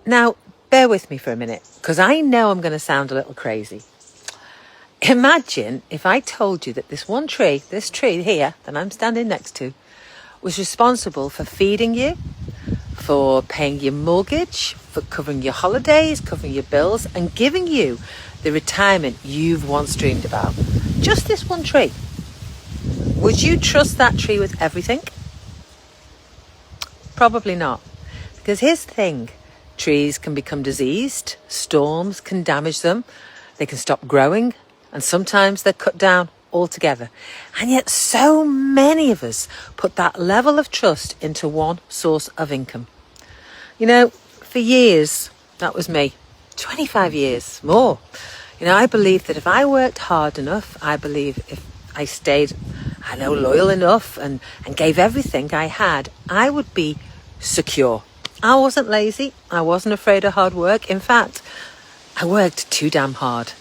Now, bear with me for a minute, because I know I'm going to sound a little crazy. Imagine if I told you that this tree here that I'm standing next to, was responsible for feeding you, for paying your mortgage, for covering your holidays, covering your bills, and giving you the retirement you've once dreamed about. Just this one tree. Would you trust that tree with everything? Probably not. Because here's the thing. Trees can become diseased, storms can damage them, they can stop growing, and sometimes they're cut down altogether. And yet so many of us put that level of trust into one source of income. You know, for years, that was me. 25 years, more. You know, I believed that if I worked hard enough, I believe if I stayed, loyal enough and gave everything I had, I would be secure. I wasn't lazy. I wasn't afraid of hard work. In fact, I worked too damn hard.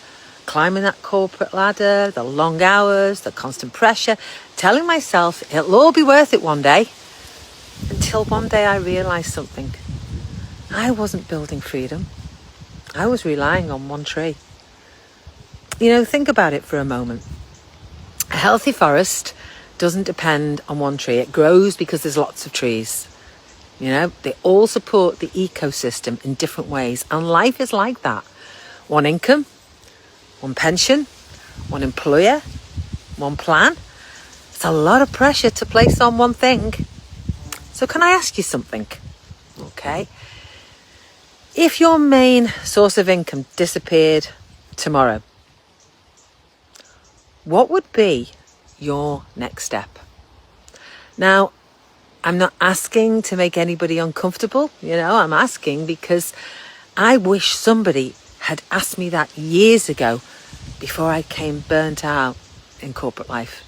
Climbing that corporate ladder, the long hours, the constant pressure, telling myself it'll all be worth it one day. Until one day I realised something. I wasn't building freedom. I was relying on one tree. You know, think about it for a moment. A healthy forest doesn't depend on one tree. It grows because there's lots of trees. You know, they all support the ecosystem in different ways. And life is like that. One income, one pension, one employer, one plan. It's a lot of pressure to place on one thing. So can I ask you something? Okay. If your main source of income disappeared tomorrow, what would be your next step? Now, I'm not asking to make anybody uncomfortable, you know, I'm asking because I wish somebody had asked me that years ago before I came burnt out in corporate life.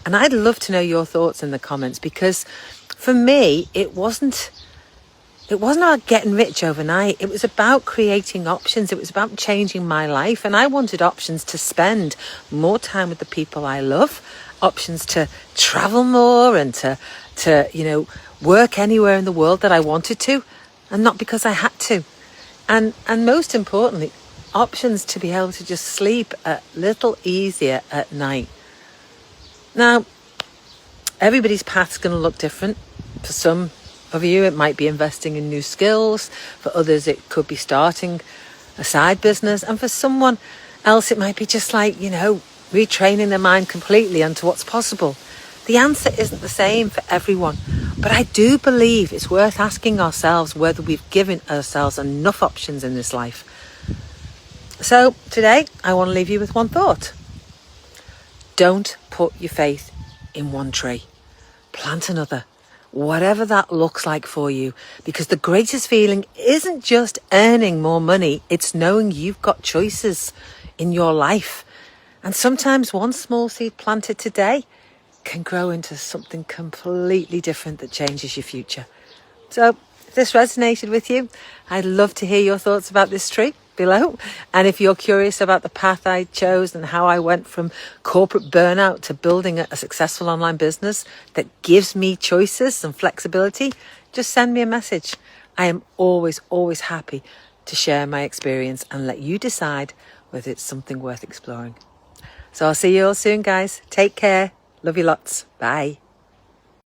And I'd love to know your thoughts in the comments, because for me, it wasn't about getting rich overnight. It was about creating options. It was about changing my life. And I wanted options to spend more time with the people I love, options to travel more and to work anywhere in the world that I wanted to, and not because I had to. And most importantly, options to be able to just sleep a little easier at night. Now, everybody's path's going to look different. For some of you, it might be investing in new skills. For others, it could be starting a side business. And for someone else, it might be just like, you know, retraining their mind completely onto what's possible. The answer isn't the same for everyone. But I do believe it's worth asking ourselves whether we've given ourselves enough options in this life. So today, I want to leave you with one thought. Don't put your faith in one tree. Plant another. Whatever that looks like for you, because the greatest feeling isn't just earning more money, it's knowing you've got choices in your life. And sometimes one small seed planted today can grow into something completely different that changes your future. So if this resonated with you, I'd love to hear your thoughts about this tree below. And if you're curious about the path I chose and how I went from corporate burnout to building a successful online business that gives me choices and flexibility, just send me a message. I am always, always happy to share my experience and let you decide whether it's something worth exploring. So I'll see you all soon, guys. Take care. Love you lots. Bye.